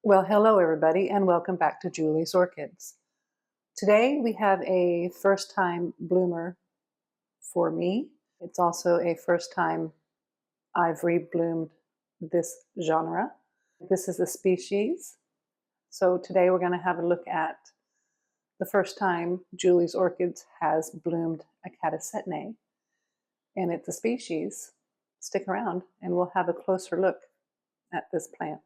Well, hello everybody, and welcome back to Julie's Orchids. Today we have a first-time bloomer for me. It's also a first time I've rebloomed this genre. This is a species. So today we're going to have a look at the first time Julie's Orchids has bloomed a Catasetum, and it's a species. Stick around and we'll have a closer look at this plant.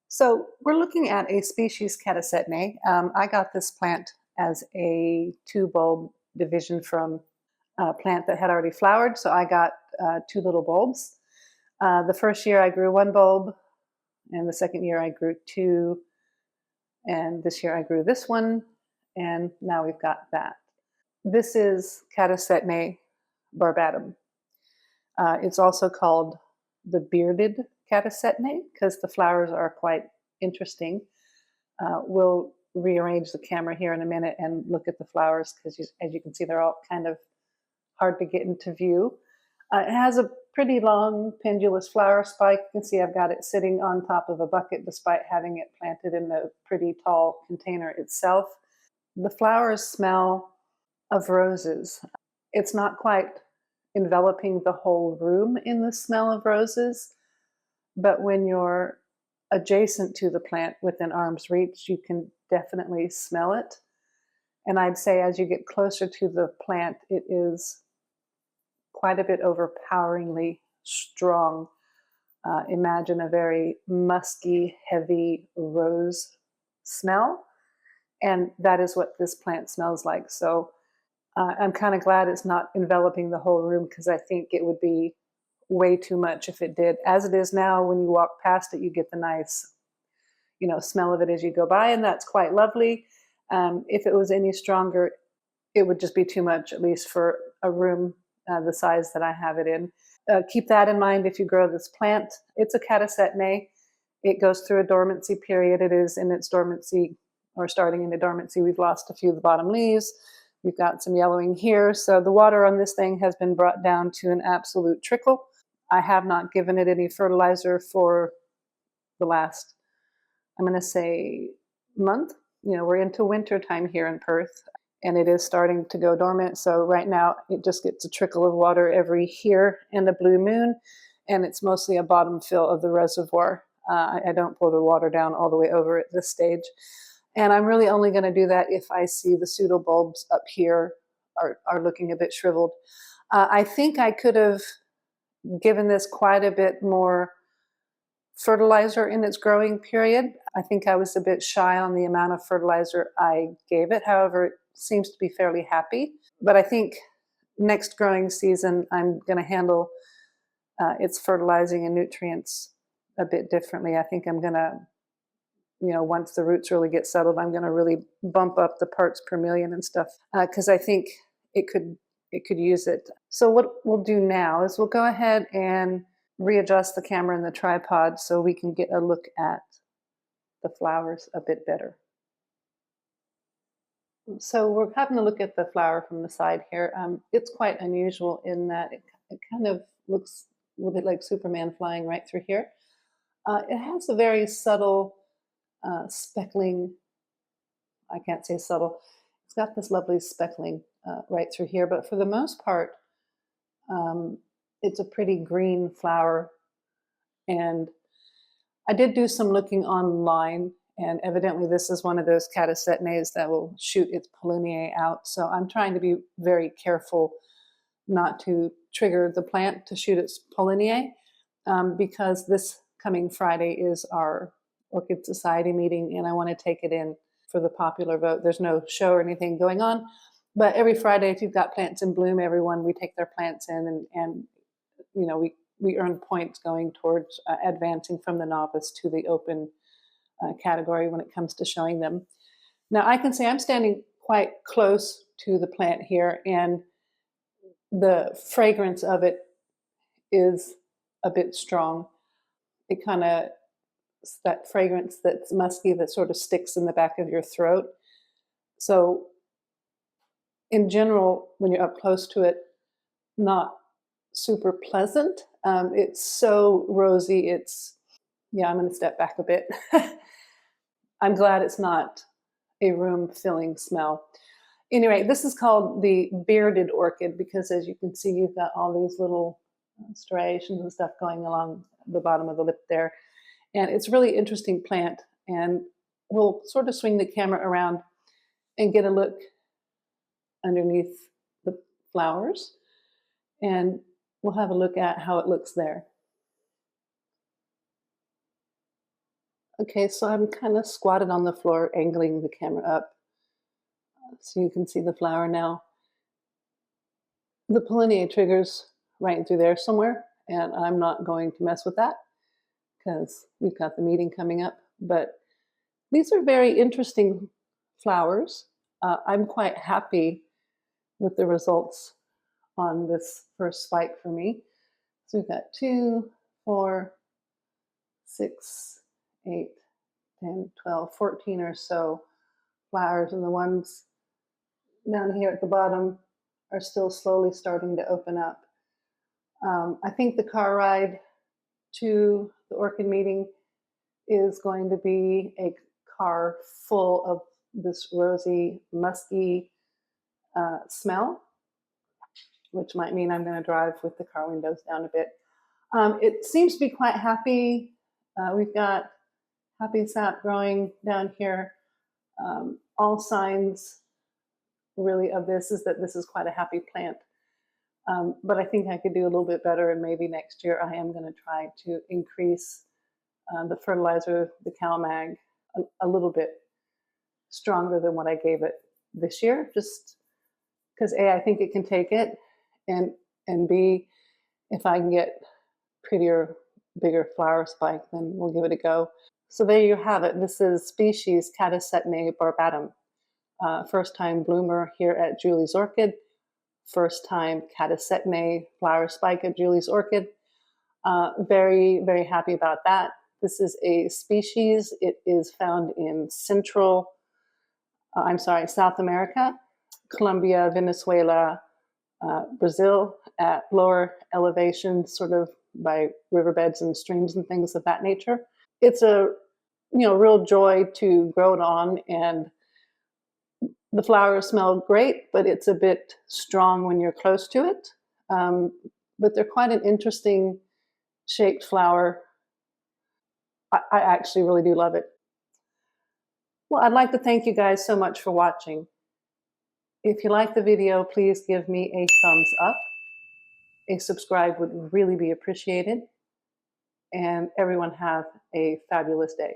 So we're looking at a species Catasetum. I got this plant as a two-bulb division from a plant that had already flowered, so I got two little bulbs. The first year I grew one bulb, and the second year I grew two, and this year I grew this one, and now we've got that. This is Catasetum barbatum. It's also called the bearded Catasetum because the flowers are quite interesting. We'll rearrange the camera here in a minute and look at the flowers because as you can see they're all kind of hard to get into view. It has a pretty long pendulous flower spike. You can see I've got it sitting on top of a bucket despite having it planted in a pretty tall container itself. The flowers smell of roses. It's not quite enveloping the whole room in the smell of roses, but when you're adjacent to the plant within arm's reach, you can definitely smell it. And I'd say as you get closer to the plant, it is quite a bit overpoweringly strong. Imagine a very musky, heavy rose smell, and that is what this plant smells like. So I'm kind of glad it's not enveloping the whole room because I think it would be way too much if it did. As it is now, when you walk past it, you get the nice, smell of it as you go by, and that's quite lovely. If it was any stronger, it would just be too much, at least for a room the size that I have it in. Keep that in mind if you grow this plant. It's a Catasetum. It goes through a dormancy period. It is in its dormancy, or starting into dormancy. We've lost a few of the bottom leaves. We've got some yellowing here. So the water on this thing has been brought down to an absolute trickle. I have not given it any fertilizer for the last, I'm going to say, month. We're into winter time here in Perth, and it is starting to go dormant. So right now it just gets a trickle of water every here and a blue moon, and it's mostly a bottom fill of the reservoir. I don't pour the water down all the way over at this stage. And I'm really only going to do that if I see the pseudobulbs up here are looking a bit shriveled. I think I could have given this quite a bit more fertilizer in its growing period. I think I was a bit shy on the amount of fertilizer I gave it. However, it seems to be fairly happy. But I think next growing season, I'm going to handle its fertilizing and nutrients a bit differently. I think I'm going to, once the roots really get settled, I'm going to really bump up the parts per million and stuff because I think it could use it. So what we'll do now is we'll go ahead and readjust the camera and the tripod so we can get a look at the flowers a bit better. So we're having a look at the flower from the side here. It's quite unusual in that it kind of looks a little bit like Superman flying right through here. It has a very subtle speckling. I can't say subtle. It's got this lovely speckling right through here, but for the most part, it's a pretty green flower. And I did do some looking online, and evidently this is one of those Catasetum that will shoot its pollinia out. So I'm trying to be very careful not to trigger the plant to shoot its pollinia because this coming Friday is our Orchid Society meeting, and I want to take it in for the popular vote. There's no show or anything going on, but every Friday, if you've got plants in bloom, we take their plants in, and we earn points going towards advancing from the novice to the open category when it comes to showing them. Now I can say I'm standing quite close to the plant here, and the fragrance of it is a bit strong. It kind of, that fragrance that's musky that sort of sticks in the back of your throat. So in general, when you're up close to it, not super pleasant. It's so rosy. Yeah, I'm going to step back a bit. I'm glad it's not a room filling smell. Anyway, this is called the bearded orchid because, as you can see, you've got all these little striations and stuff going along the bottom of the lip there. And it's a really interesting plant. And we'll sort of swing the camera around and get a look underneath the flowers. And we'll have a look at how it looks there. Okay, so I'm kind of squatted on the floor, angling the camera up so you can see the flower now. The pollinator trigger's right through there somewhere, and I'm not going to mess with that because we've got the meeting coming up. But these are very interesting flowers. I'm quite happy with the results on this first spike for me. So we've got 2, 4, 6, 8, 10, 12, 14 or so flowers, and the ones down here at the bottom are still slowly starting to open up. I think the car ride to the orchid meeting is going to be a car full of this rosy, musky smell, which might mean I'm going to drive with the car windows down a bit. It seems to be quite happy. We've got happy sap growing down here. All signs really of this is that this is quite a happy plant. But I think I could do a little bit better, and maybe next year I am going to try to increase the fertilizer, the CalMag, a little bit stronger than what I gave it this year, just because A, I think it can take it, and B, if I can get prettier, bigger flower spike, then we'll give it a go. So there you have it. This is species Catasetum barbatum. First time bloomer here at Julie's Orchid. First time Catasetum flower spike at Julie's Orchid. Very, very happy about that. This is a species. It is found in South America, Colombia, Venezuela, Brazil, at lower elevations, sort of by riverbeds and streams and things of that nature. It's a real joy to grow it on, and the flowers smell great, but it's a bit strong when you're close to it. But they're quite an interesting shaped flower. I actually really do love it. Well, I'd like to thank you guys so much for watching. If you like the video, please give me a thumbs up. A subscribe would really be appreciated. And everyone have a fabulous day.